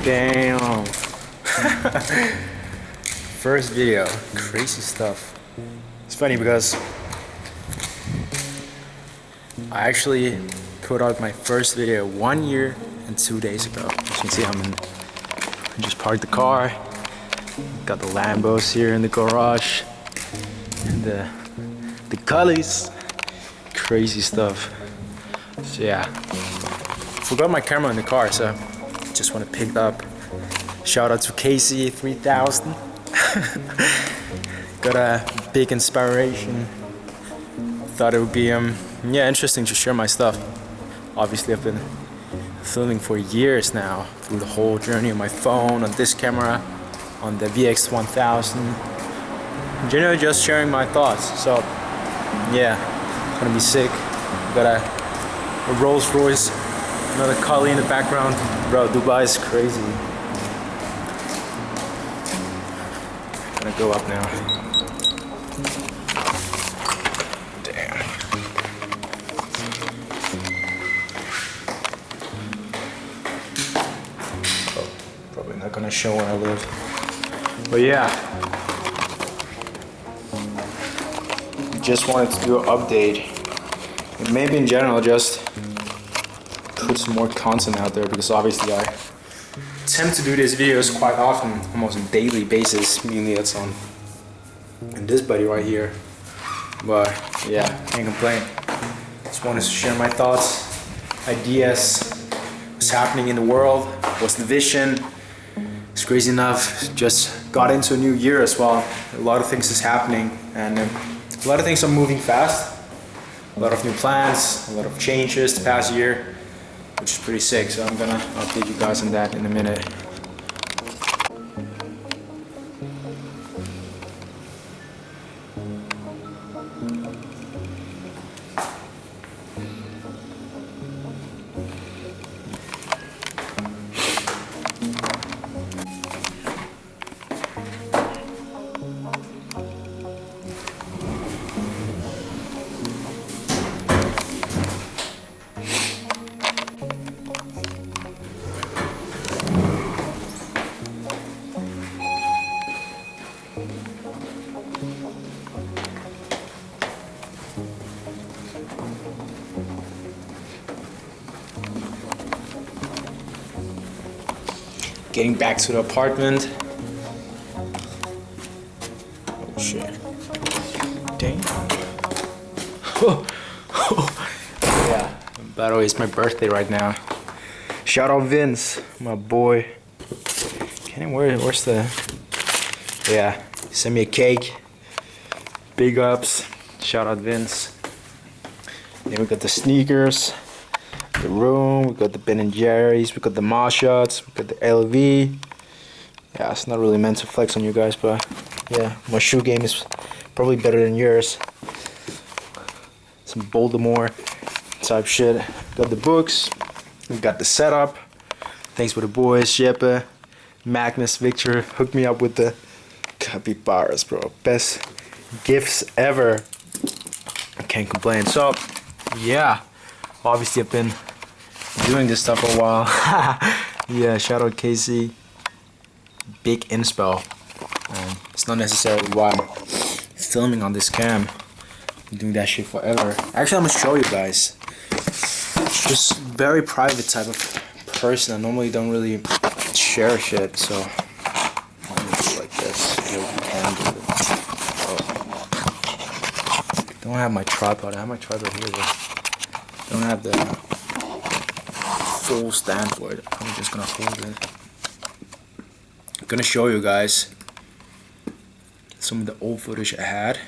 Damn. First video, crazy stuff. It's funny because I actually put out my first video 1 year and 2 days ago. As you can see, I just parked the car. Got the Lambos here in the garage. And the Cullys. Crazy stuff. So yeah. Forgot my camera in the car, so just want to pick it up. Shout out to Casey 3000. Got a big inspiration. Thought it would be interesting to share my stuff. Obviously I've been filming for years now, through the whole journey on my phone, on this camera, on the VX1000. Generally just sharing my thoughts. So yeah, it's gonna be sick. Got a Rolls Royce, another Cully in the background. Bro, Dubai is crazy. Gonna go up now. Damn. Oh, probably not gonna show where I live. But yeah. Just wanted to do an update. And maybe in general just put some more content out there, because obviously I attempt to do these videos quite often, almost on a daily basis. Mainly it's on this buddy right here. But yeah, can't complain. Just wanted to share my thoughts, ideas, what's happening in the world, what's the vision. It's crazy enough, just got into a new year as well. A lot of things is happening, and a lot of things are moving fast. A lot of new plans, a lot of changes the past year, which is pretty sick. So I'm gonna update you guys on that in a minute. Getting back to the apartment. Oh shit. Dang. Yeah. By the way, it's my birthday right now. Shout out Vince, my boy. Where's the... Yeah, send me a cake. Big ups. Shout out Vince. Then we got the sneakers. The room, we got the Ben & Jerry's, we got the Marshots, we got the LV. Yeah, it's not really meant to flex on you guys, but yeah, my shoe game is probably better than yours. Some Baltimore type shit. Got the books, we got the setup. Thanks for the boys, Jeppe, Magnus, Victor, hooked me up with the capybaras, bro. Best gifts ever. I can't complain. So, yeah, obviously I've been doing this stuff for a while. Yeah, shout out Casey. Big inspo. It's not necessarily why I'm filming on this cam. I'm doing that shit forever. Actually, I'm gonna show you guys. Just very private type of person. I normally don't really share shit, so I'm gonna do like this. Here we can do it. Oh. Don't have my tripod. I have my tripod here, but don't have the full stand for it. I'm just gonna hold it. I'm gonna show you guys some of the old footage I had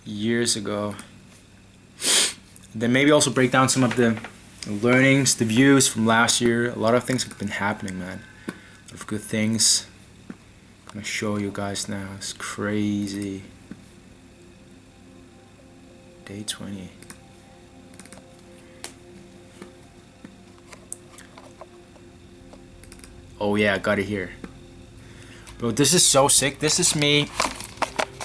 years ago. Then maybe also break down some of the learnings, the views from last year. A lot of things have been happening, man. A lot of good things. I'm gonna show you guys now. It's crazy. Day 20. Oh yeah, I got it here. Bro, this is so sick. This is me.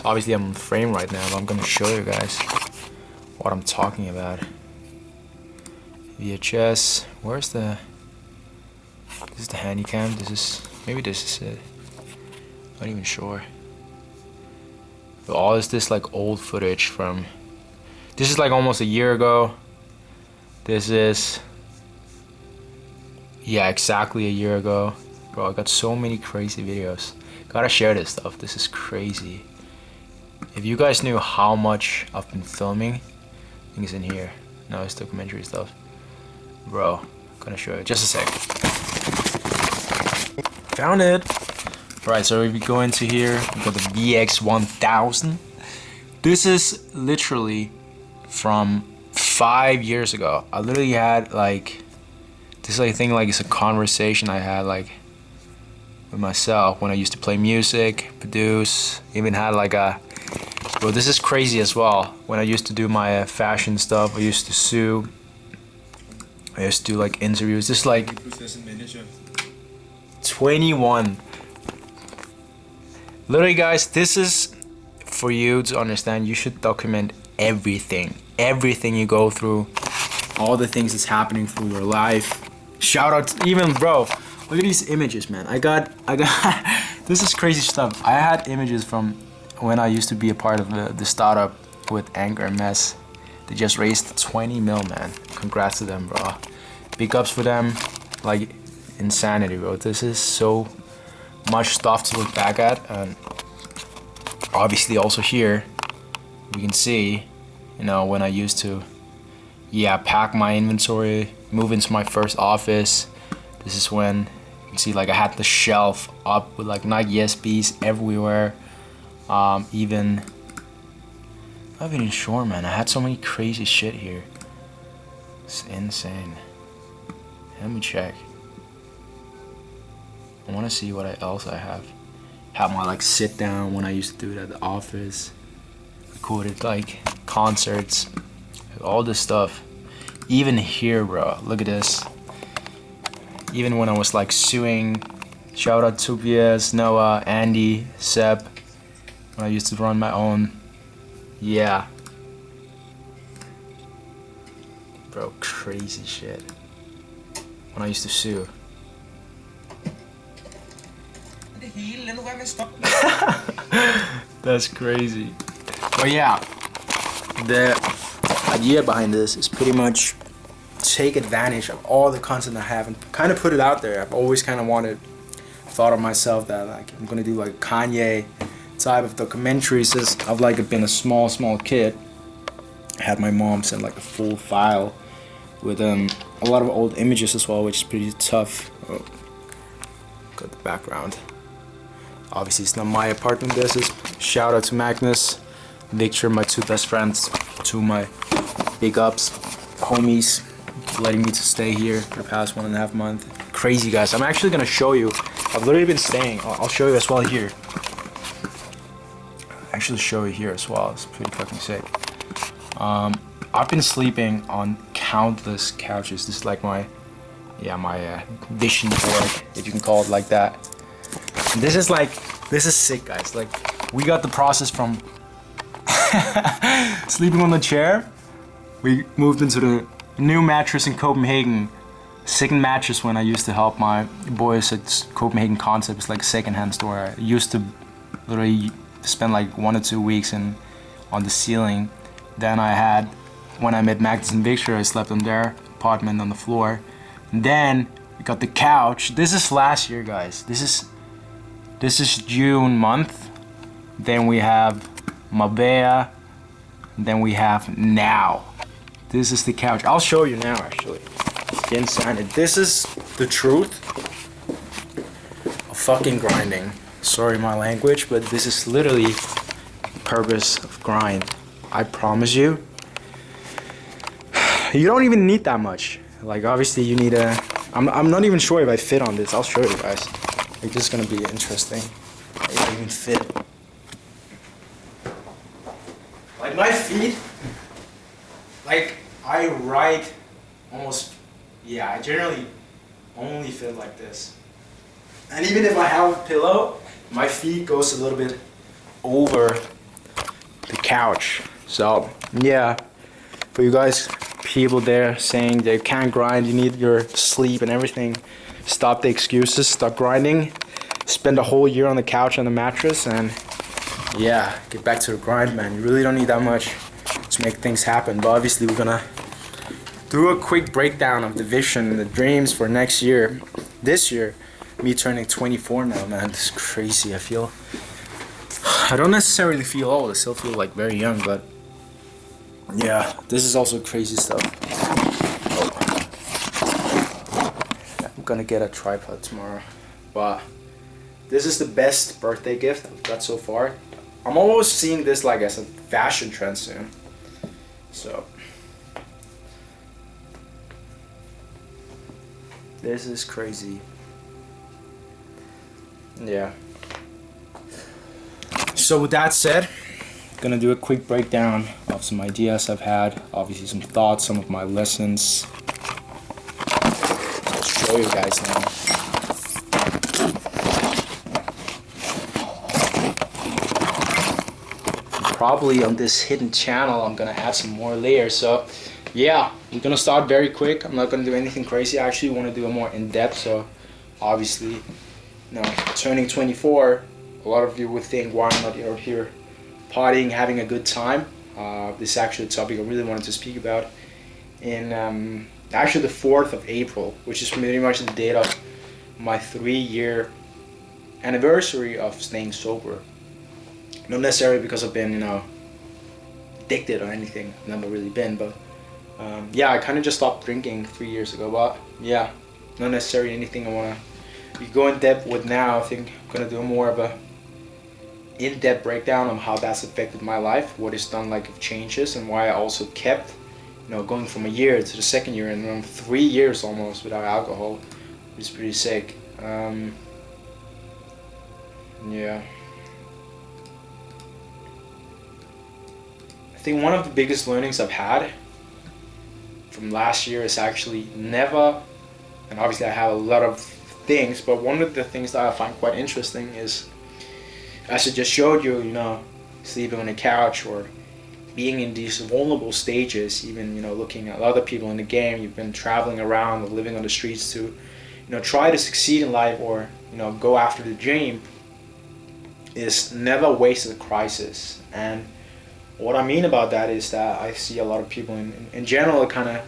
Obviously I'm in frame right now, but I'm gonna show you guys what I'm talking about. VHS. Where's the... This is the Handycam. Maybe this is it. Not even sure. But all this like old footage from... This is like almost a year ago. This is... Yeah, exactly a year ago. Bro, I got so many crazy videos. Gotta share this stuff. This is crazy. If you guys knew how much I've been filming, I think it's in here. No, it's documentary stuff. Bro, gonna show you. Just a sec. Found it. Alright, so if you go into here, we got the VX1000. This is literally from 5 years ago. I literally had like, this I think like it's a conversation I had like with myself when I used to play music, produce, even had like a, bro, this is crazy as well. When I used to do my fashion stuff, I used to sue. I used to do like interviews. This is like 21. Literally guys, this is for you to understand. You should document everything. Everything you go through. All the things that's happening through your life. Shout out to, even bro, look at these images, man. I got this is crazy stuff. I had images from when I used to be a part of the startup with Anchor and Mess. They just raised 20 mil, man. Congrats to them, bro. Big ups for them. Like, insanity, bro. This is so much stuff to look back at. And obviously also here, we can see, you know, when I used to, yeah, pack my inventory, move into my first office. This is when, you can see like I had the shelf up with like Nike SBs everywhere. Even, I'm not even sure, man. I had so many crazy shit here. It's insane. Let me check. I want to see what else I have. Have my like sit down when I used to do it at the office. Recorded like concerts, all this stuff. Even here, bro. Look at this. Even when I was like suing. Shout out to Tobias, Noah, Andy, Seb. When I used to run my own. Yeah. Bro, crazy shit. When I used to sue. That's crazy. But yeah, the idea behind this is pretty much take advantage of all the content I have and kind of put it out there. I've always kind of thought of myself that like I'm gonna do like Kanye type of documentaries since I've like been a small kid. I had my mom send like a full file with a lot of old images as well, which is pretty tough. Oh, got the background. Obviously it's not my apartment, this is. Shout out to Magnus, Victor, my two best friends, two of my big ups, homies, letting me to stay here for the past 1.5 months. Crazy guys, I'm actually gonna show you. I've literally been staying, I'll show you as well here. Actually show you here as well, it's pretty fucking sick. I've been sleeping on countless couches. This is like my vision board, if you can call it like that. And this is sick, guys. Like, we got the process from sleeping on the chair. We moved into the new mattress in Copenhagen. Second mattress when I used to help my boys at Copenhagen Concept. It's like a second-hand store. I used to literally spend like 1 or 2 weeks on the ceiling. Then I had, when I met Magnus and Victor, I slept on their apartment on the floor. And then we got the couch. This is last year, guys. This is June month. Then we have Mabea. Then we have now. This is the couch. I'll show you now, actually. It's insane. This is the truth of fucking grinding. Sorry my language, but this is literally the purpose of grind. I promise you. You don't even need that much. Like, obviously you need a... I'm not even sure if I fit on this. I'll show you guys. Like, this is gonna be interesting. I don't even fit. Like, my feet, like, I write almost, yeah, I generally only fit like this. And even if I have a pillow, my feet goes a little bit over the couch. So, yeah, for you guys people there saying they can't grind, you need your sleep and everything. Stop the excuses, stop grinding, spend a whole year on the couch on the mattress, and yeah, get back to the grind, man. You really don't need that much to make things happen. But obviously we're gonna do a quick breakdown of the vision, the dreams for next year. This year, me turning 24 now, man, this is crazy. I don't necessarily feel old, I still feel like very young, but yeah, this is also crazy stuff. I'm gonna get a tripod tomorrow, but this is the best birthday gift I've got so far. I'm almost seeing this like as a fashion trend soon. So this is crazy. Yeah. So with that said, gonna do a quick breakdown of some ideas I've had, obviously some thoughts, some of my lessons. I'll show you guys now. Probably on this hidden channel I'm gonna add some more layers. So yeah, we're gonna start very quick. I'm not gonna do anything crazy. I actually want to do a more in-depth. So obviously, turning 24, a lot of you would think, why I'm not here partying, having a good time. This is actually a topic I really wanted to speak about in actually the 4th of April, which is pretty much the date of my 3-year anniversary of staying sober. Not necessarily because I've been, addicted or anything. I've never really been, but yeah, I kind of just stopped drinking 3 years ago. But yeah, not necessarily anything I want to go in depth with now. I think I'm gonna do more of a in-depth breakdown on how that's affected my life, what it's done, like, of changes, and why I also kept, going from a year to the second year and 3 years almost without alcohol, which is pretty sick. Yeah. I think one of the biggest learnings I've had from last year is actually never, and obviously I have a lot of things, but one of the things that I find quite interesting is, as I just showed you, sleeping on a couch or being in these vulnerable stages, even, looking at other people in the game, you've been traveling around or living on the streets to, try to succeed in life or, go after the dream, is never waste a crisis. And what I mean about that is that I see a lot of people in general kind of,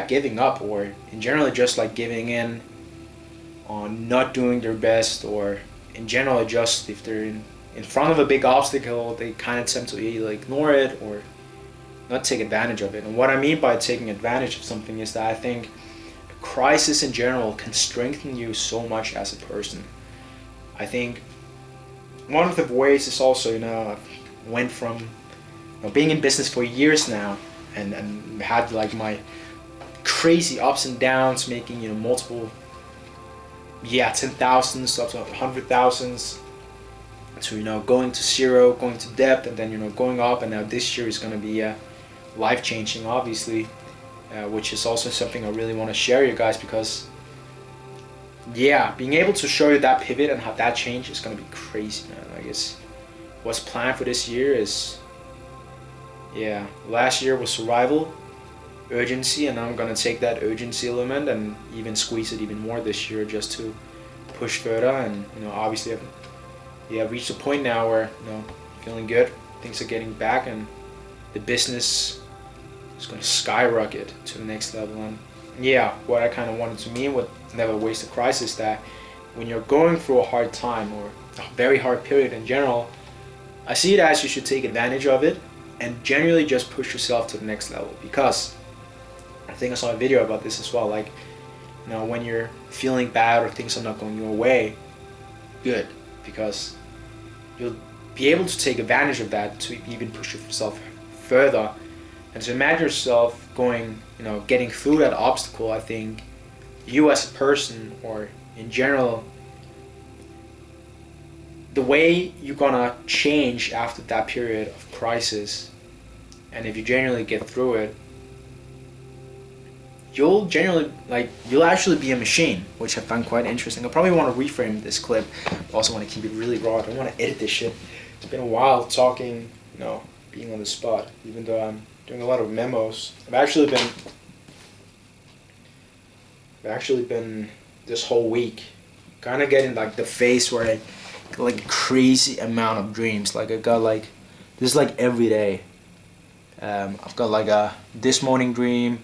giving up, or in general just like giving in on not doing their best, or in general just if they're in front of a big obstacle, they kind of tend to either ignore it or not take advantage of it. And what I mean by taking advantage of something is that I think a crisis in general can strengthen you so much as a person. I think one of the ways is also, I've went from being in business for years now and had like my crazy ups and downs, making multiple 10,000s up to 100,000s, to going to zero, going to depth, and then going up. And now this year is going to be life-changing, obviously, which is also something I really want to share you guys, because being able to show you that pivot and how that change is going to be crazy, man. I guess what's planned for this year is, last year was survival, urgency, and I'm gonna take that urgency element and even squeeze it even more this year, just to push further. And obviously I've reached a point now where feeling good, things are getting back, and the business is gonna skyrocket to the next level. And what I kind of wanted to mean with never waste a crisis, that when you're going through a hard time or a very hard period in general, I see it as you should take advantage of it and generally just push yourself to the next level. Because I think I saw a video about this as well, like, when you're feeling bad or things are not going your way, good, because you'll be able to take advantage of that to even push yourself further. And to imagine yourself going, getting through that obstacle, I think you as a person, or in general, the way you're gonna change after that period of crisis, and if you genuinely get through it, you'll actually be a machine, which I find quite interesting. I probably want to reframe this clip. I also want to keep it really raw. I don't want to edit this shit. It's been a while talking, being on the spot, even though I'm doing a lot of memos. I've actually been this whole week kind of getting like the phase where I get like a crazy amount of dreams. Like I got like this is like every day. I've got like a this morning dream.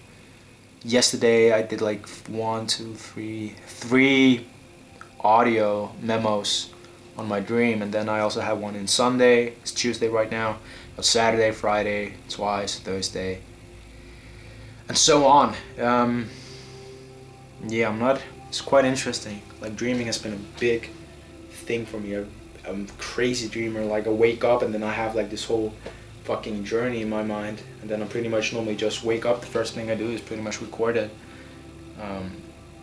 Yesterday I did like three audio memos on my dream, and then I also have one in Sunday. It's Tuesday right now. But Saturday, Friday, twice, Thursday, and so on. Yeah, it's quite interesting. Like dreaming has been a big thing for me. I'm a crazy dreamer. Like I wake up and then I have like this whole fucking journey in my mind, and then I pretty much normally just wake up. The first thing I do is pretty much record it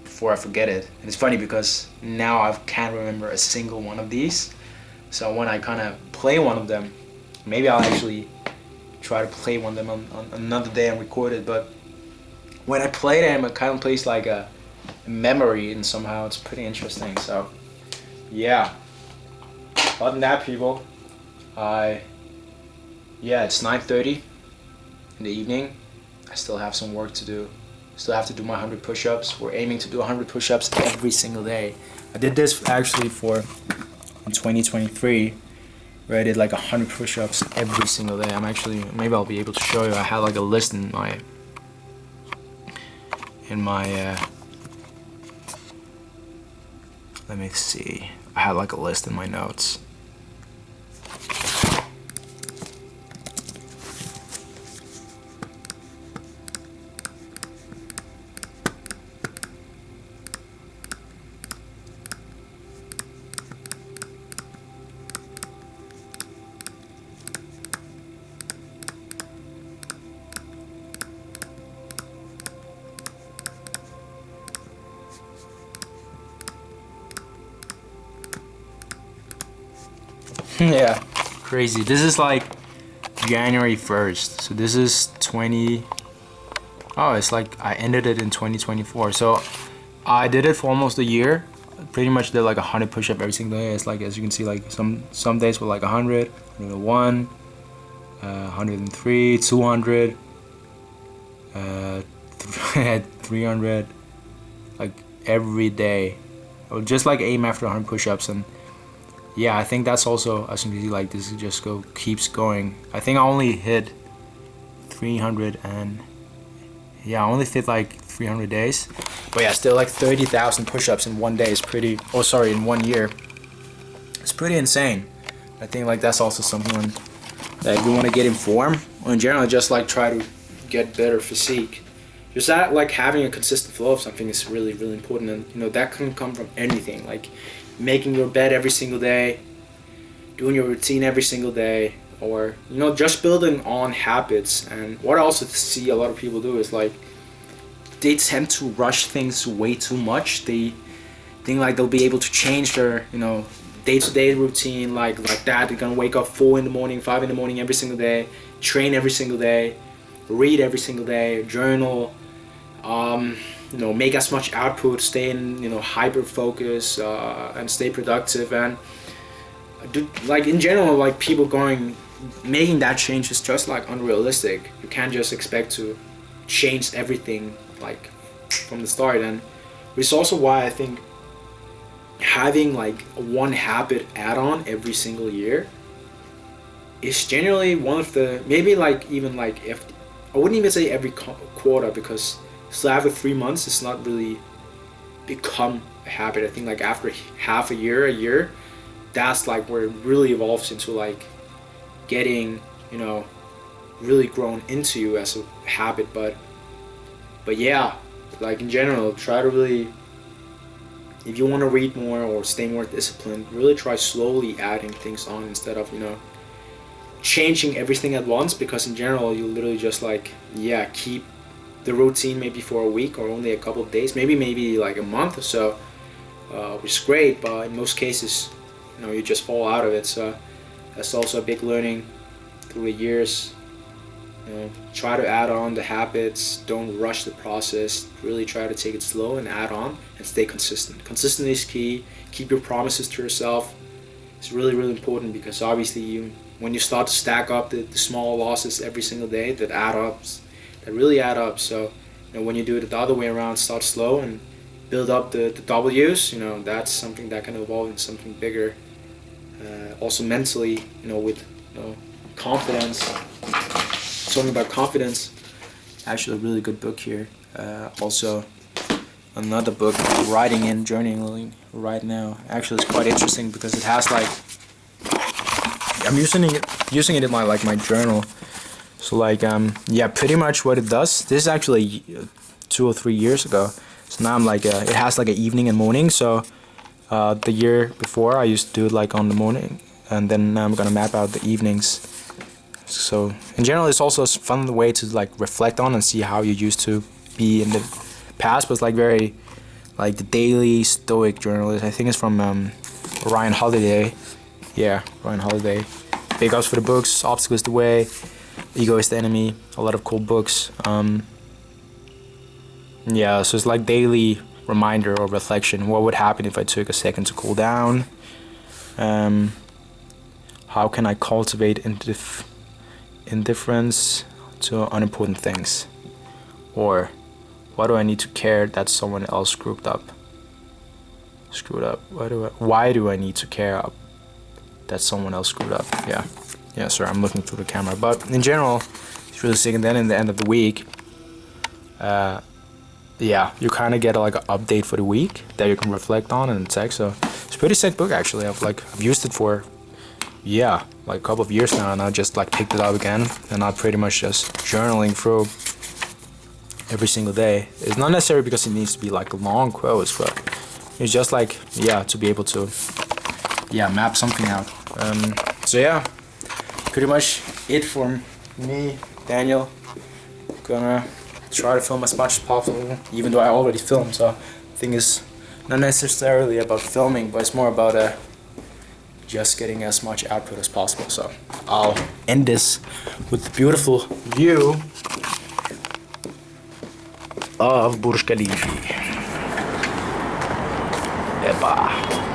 before I forget it. And it's funny because now I can't remember a single one of these. So when I kind of play one of them, maybe I'll actually try to play one of them on another day and record it. But when I play them, it kind of plays like a memory, and somehow it's pretty interesting. So yeah, other than that, people, it's 9:30 in the evening. I still have some work to do. Still have to do my 100 push-ups. We're aiming to do 100 push-ups every single day. I did this actually in 2023, where I did like 100 push-ups every single day. Maybe I'll be able to show you. I had like a list in my let me see. I had like a list in my notes. Yeah, crazy. This is like January 1st. So this is it's like I ended it in 2024. So I did it for almost a year. Pretty much did like 100 push-up every single day. It's like, as you can see, like some days were like 100, 101, 103, 200, 300, like every day. I would just like aim after 100 push-ups. And yeah, I think that's also, as you can see, like this just keeps going. I think I only hit 300 and I only fit like 300 days. But yeah, still like 30,000 push-ups in one day is in 1 year. It's pretty insane. I think like that's also something that if you want to get in form, or in general, just like try to get better physique. Just that like having a consistent flow of something is really, really important. And that can come from anything. Like making your bed every single day, doing your routine every single day, or just building on habits. And what I also see a lot of people do is like they tend to rush things way too much. They think like they'll be able to change their day-to-day routine like that. They're gonna wake up 4 in the morning, 5 in the morning every single day, train every single day, read every single day, journal, make as much output, stay in hyper focus, and stay productive. And like in general, like people making that change is just like unrealistic. You can't just expect to change everything like from the start. And it's also why I think having like one habit add-on every single year is generally one of the, maybe like even like, if I wouldn't even say every quarter, because still after 3 months it's not really become a habit. I think like after half a year, that's like where it really evolves into like getting really grown into you as a habit. But yeah, like in general, try to really, if you want to read more or stay more disciplined, really try slowly adding things on instead of changing everything at once, because in general you literally just like keep the routine maybe for a week or only a couple of days, maybe like a month or so, which is great, but in most cases you just fall out of it. So that's also a big learning through the years. Try to add on the habits, don't rush the process, really try to take it slow and add on and stay consistent. Consistency is key. Keep your promises to yourself. is really, really important, because obviously when you start to stack up the small losses every single day, that really add up. So when you do it the other way around, start slow and build up the W's, that's something that can evolve into something bigger. Also mentally, with confidence. Talking about confidence, actually a really good book here. Also another book, Writing and Journaling right now. Actually, it's quite interesting because it has like, I'm using it in my journal. So like yeah, pretty much what it does. This is actually 2 or 3 years ago. So now I'm like it has like an evening and morning. So the year before I used to do it like on the morning, and then now I'm gonna map out the evenings. So in general, it's also a fun way to like reflect on and see how you used to be in the past. Was like very like the daily stoic journalist. I think it's from Ryan Holiday. Yeah, Ryan Holiday. Big ups for the books. Obstacle is the Way, Ego is the Enemy. A lot of cool books. Yeah, so it's like daily reminder or reflection. What would happen if I took a second to cool down? How can I cultivate indifference to unimportant things? Or why do I need to care that someone else screwed up? Why do I need to care that someone else screwed up? Yeah, sorry, I'm looking through the camera. But in general, it's really sick. And then in the end of the week, yeah, you kind of get like an update for the week that you can reflect on and text. So it's a pretty sick book actually. I've used it for like a couple of years now, and I just like picked it up again, and I'm pretty much just journaling through every single day. It's not necessarily because it needs to be like long quotes, but it's just like to be able to map something out. So yeah, pretty much it from me, Daniel. Gonna try to film as much as possible, even though I already filmed. So the thing is not necessarily about filming, but it's more about just getting as much output as possible. So I'll end this with the beautiful view of Burj Khalifa. Epa.